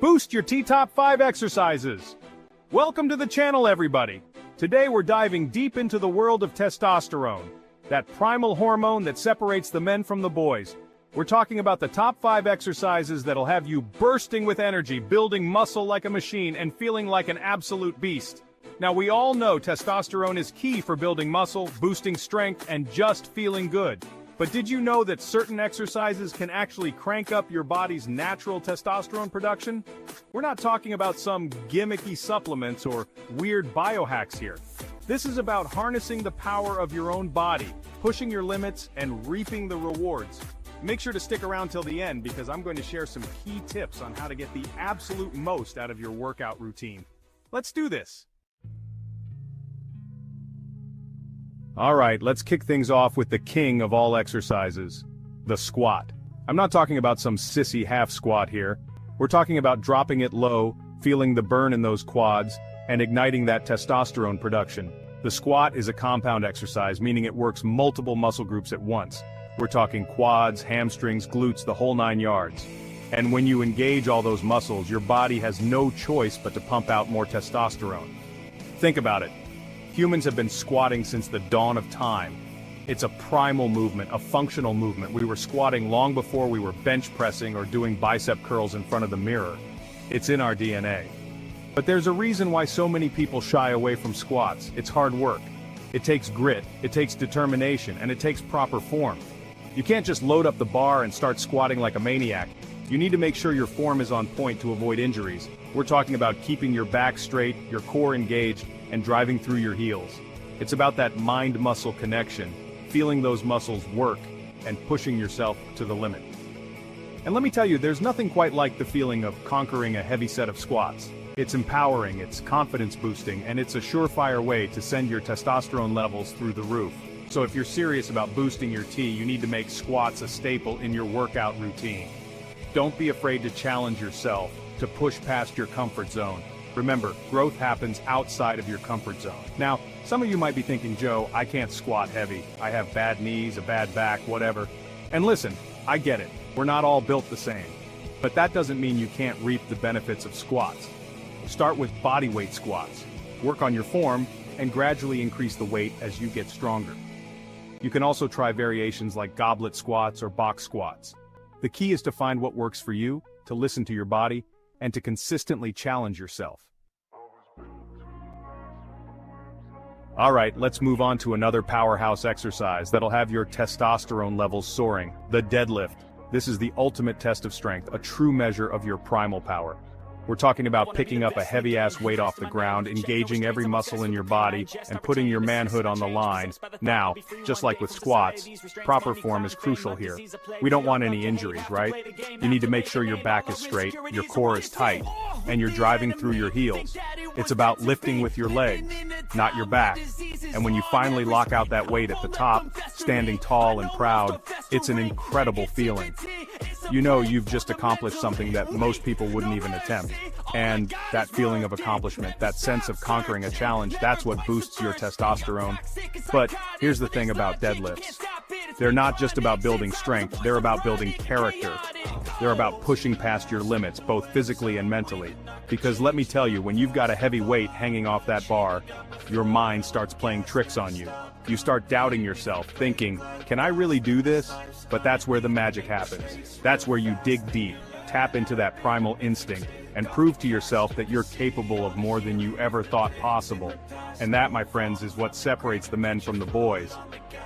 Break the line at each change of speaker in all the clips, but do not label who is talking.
Boost your T-Top 5 exercises! Welcome to the channel, everybody! Today we're diving deep into the world of testosterone, that primal hormone that separates the men from the boys. We're talking about the top 5 exercises that'll have you bursting with energy, building muscle like a machine, and feeling like an absolute beast. Now, we all know testosterone is key for building muscle, boosting strength, and just feeling good. But did you know that certain exercises can actually crank up your body's natural testosterone production? We're not talking about some gimmicky supplements or weird biohacks here. This is about harnessing the power of your own body, pushing your limits, and reaping the rewards. Make sure to stick around till the end because I'm going to share some key tips on how to get the absolute most out of your workout routine. Let's do this! Alright, let's kick things off with the king of all exercises, the squat. I'm not talking about some sissy half squat here. We're talking about dropping it low, feeling the burn in those quads, and igniting that testosterone production. The squat is a compound exercise, meaning it works multiple muscle groups at once. We're talking quads, hamstrings, glutes, the whole 9 yards. And when you engage all those muscles, your body has no choice but to pump out more testosterone. Think about it. Humans have been squatting since the dawn of time. It's a primal movement, a functional movement. We were squatting long before we were bench pressing or doing bicep curls in front of the mirror. It's in our DNA. But there's a reason why so many people shy away from squats. It's hard work. It takes grit, it takes determination, and it takes proper form. You can't just load up the bar and start squatting like a maniac. You need to make sure your form is on point to avoid injuries. We're talking about keeping your back straight, your core engaged, and driving through your heels. It's about that mind-muscle connection, feeling those muscles work, and pushing yourself to the limit. And let me tell you, there's nothing quite like the feeling of conquering a heavy set of squats. It's empowering, it's confidence-boosting, and it's a surefire way to send your testosterone levels through the roof. So if you're serious about boosting your T, you need to make squats a staple in your workout routine. Don't be afraid to challenge yourself, to push past your comfort zone. Remember, growth happens outside of your comfort zone. Now, some of you might be thinking, Joe, I can't squat heavy. I have bad knees, a bad back, whatever. And listen, I get it. We're not all built the same. But that doesn't mean you can't reap the benefits of squats. Start with bodyweight squats. Work on your form, and gradually increase the weight as you get stronger. You can also try variations like goblet squats or box squats. The key is to find what works for you, to listen to your body, and to consistently challenge yourself. Alright, let's move on to another powerhouse exercise that'll have your testosterone levels soaring, the deadlift. This is the ultimate test of strength, a true measure of your primal power. We're talking about picking up a heavy-ass weight off the ground, engaging every muscle in your body, and putting your manhood on the line. Now, just like with squats, proper form is crucial here. We don't want any injuries, right? You need to make sure your back is straight, your core is tight, and you're driving through your heels. It's about lifting with your legs, not your back. And when you finally lock out that weight at the top, standing tall and proud, it's an incredible feeling. You know you've just accomplished something that most people wouldn't even attempt. And that feeling of accomplishment, that sense of conquering a challenge, that's what boosts your testosterone. But here's the thing about deadlifts. They're not just about building strength, they're about building character. They're about pushing past your limits, both physically and mentally. Because let me tell you, when you've got a heavy weight hanging off that bar, your mind starts playing tricks on you. You start doubting yourself, thinking, can I really do this? But that's where the magic happens. That's where you dig deep, tap into that primal instinct, and prove to yourself that you're capable of more than you ever thought possible. And that, my friends, is what separates the men from the boys.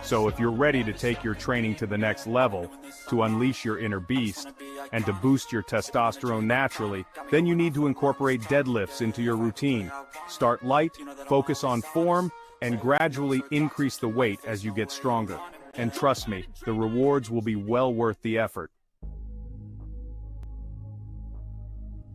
So if you're ready to take your training to the next level, to unleash your inner beast, and to boost your testosterone naturally, then you need to incorporate deadlifts into your routine. Start light, focus on form, and gradually increase the weight as you get stronger. And trust me, the rewards will be well worth the effort.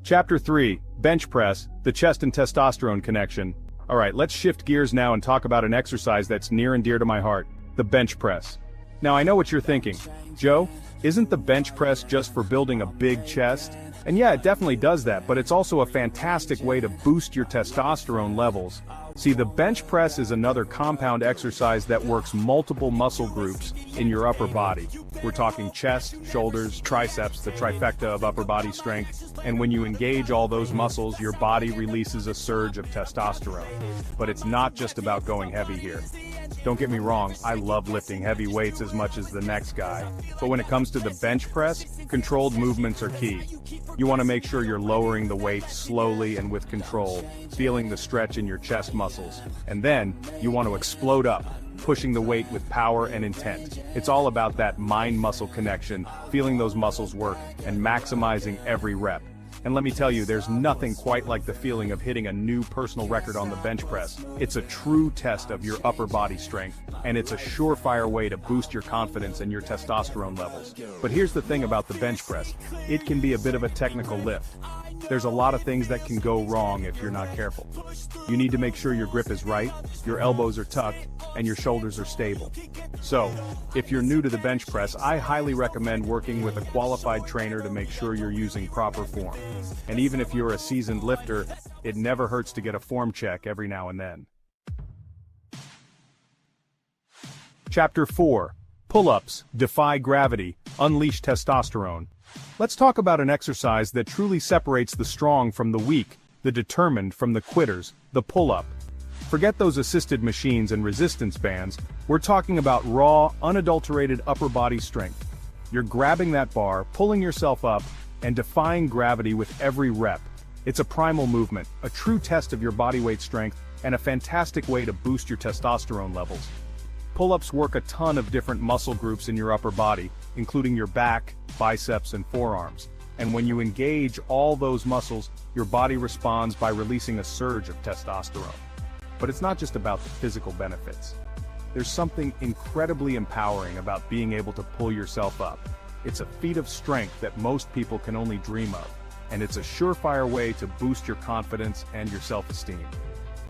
Chapter 3, Bench Press, the chest and testosterone connection. Alright, let's shift gears now and talk about an exercise that's near and dear to my heart, the bench press. Now I know what you're thinking. Joe, isn't the bench press just for building a big chest? And yeah, it definitely does that, but it's also a fantastic way to boost your testosterone levels. See, the bench press is another compound exercise that works multiple muscle groups in your upper body. We're talking chest, shoulders, triceps, the trifecta of upper body strength, and when you engage all those muscles, your body releases a surge of testosterone. But it's not just about going heavy here. Don't get me wrong, I love lifting heavy weights as much as the next guy. But when it comes to the bench press, controlled movements are key. You want to make sure you're lowering the weight slowly and with control, feeling the stretch in your chest muscles. And then, you want to explode up, pushing the weight with power and intent. It's all about that mind-muscle connection, feeling those muscles work, and maximizing every rep. And let me tell you, there's nothing quite like the feeling of hitting a new personal record on the bench press. It's a true test of your upper body strength, and it's a surefire way to boost your confidence and your testosterone levels. But here's the thing about the bench press. It can be a bit of a technical lift. There's a lot of things that can go wrong if you're not careful. You need to make sure your grip is right, your elbows are tucked, and your shoulders are stable. So, if you're new to the bench press, I highly recommend working with a qualified trainer to make sure you're using proper form. And even if you're a seasoned lifter, it never hurts to get a form check every now and then. Chapter 4. Pull-ups, defy gravity, unleash testosterone. Let's talk about an exercise that truly separates the strong from the weak, the determined from the quitters, the pull-up. Forget those assisted machines and resistance bands, we're talking about raw, unadulterated upper body strength. You're grabbing that bar, pulling yourself up, and defying gravity with every rep. It's a primal movement, a true test of your body weight strength, and a fantastic way to boost your testosterone levels. Pull-ups work a ton of different muscle groups in your upper body, including your back, biceps, and forearms. And when you engage all those muscles, your body responds by releasing a surge of testosterone. But it's not just about the physical benefits. There's something incredibly empowering about being able to pull yourself up. It's a feat of strength that most people can only dream of, and it's a surefire way to boost your confidence and your self-esteem.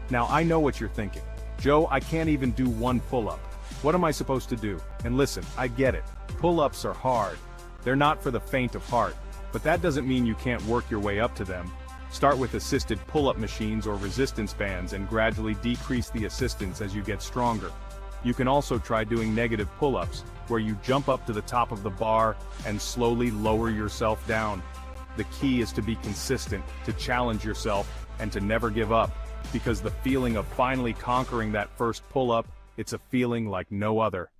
Now I know what you're thinking. Joe, I can't even do one pull-up. What am I supposed to do? And listen, I get it. Pull-ups are hard. They're not for the faint of heart, but that doesn't mean you can't work your way up to them. Start with assisted pull-up machines or resistance bands and gradually decrease the assistance as you get stronger. You can also try doing negative pull-ups, where you jump up to the top of the bar and slowly lower yourself down. The key is to be consistent, to challenge yourself, and to never give up, because the feeling of finally conquering that first pull-up, it's a feeling like no other.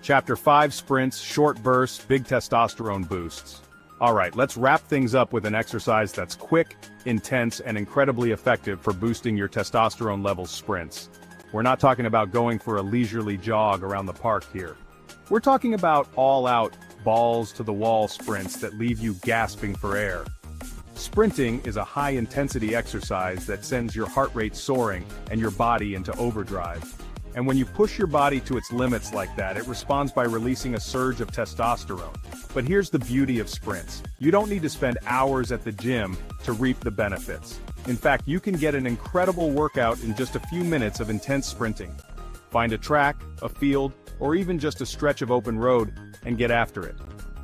Chapter 5. Sprints, short bursts, big testosterone boosts. Alright, let's wrap things up with an exercise that's quick, intense, and incredibly effective for boosting your testosterone levels. Sprints. We're not talking about going for a leisurely jog around the park here. We're talking about all-out, balls-to-the-wall sprints that leave you gasping for air. Sprinting is a high-intensity exercise that sends your heart rate soaring and your body into overdrive. And when you push your body to its limits like that, it responds by releasing a surge of testosterone. But here's the beauty of sprints. You don't need to spend hours at the gym to reap the benefits. In fact, you can get an incredible workout in just a few minutes of intense sprinting. Find a track, a field, or even just a stretch of open road, and get after it.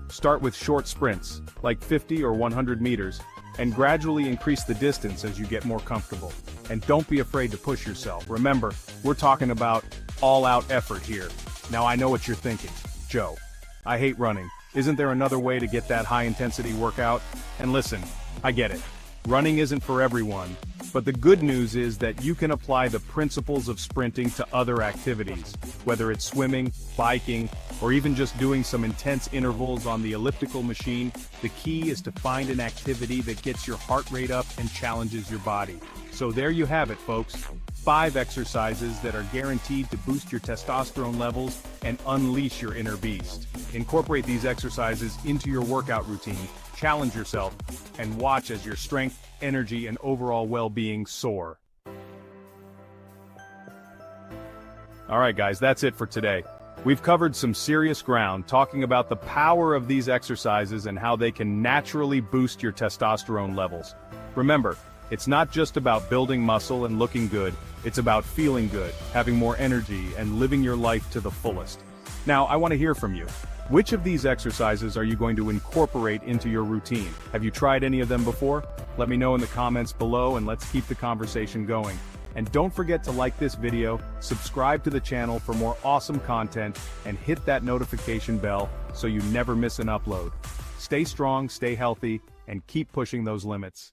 Start with short sprints, like 50 or 100 meters, and gradually increase the distance as you get more comfortable. And don't be afraid to push yourself. Remember, we're talking about all-out effort here. Now I know what you're thinking. Joe, I hate running. Isn't there another way to get that high-intensity workout? And listen, I get it. Running isn't for everyone, but the good news is that you can apply the principles of sprinting to other activities, whether it's swimming, biking, or even just doing some intense intervals on the elliptical machine. The key is to find an activity that gets your heart rate up and challenges your body. So there you have it, folks. 5 exercises that are guaranteed to boost your testosterone levels and unleash your inner beast. Incorporate these exercises into your workout routine, challenge yourself, and watch as your strength, energy, and overall well-being soar. Alright guys, that's it for today. We've covered some serious ground talking about the power of these exercises and how they can naturally boost your testosterone levels. Remember, It's not just about building muscle and looking good, it's about feeling good, having more energy, and living your life to the fullest. Now, I want to hear from you. Which of these exercises are you going to incorporate into your routine? Have you tried any of them before? Let me know in the comments below and let's keep the conversation going. And don't forget to like this video, subscribe to the channel for more awesome content, and hit that notification bell so you never miss an upload. Stay strong, stay healthy, and keep pushing those limits.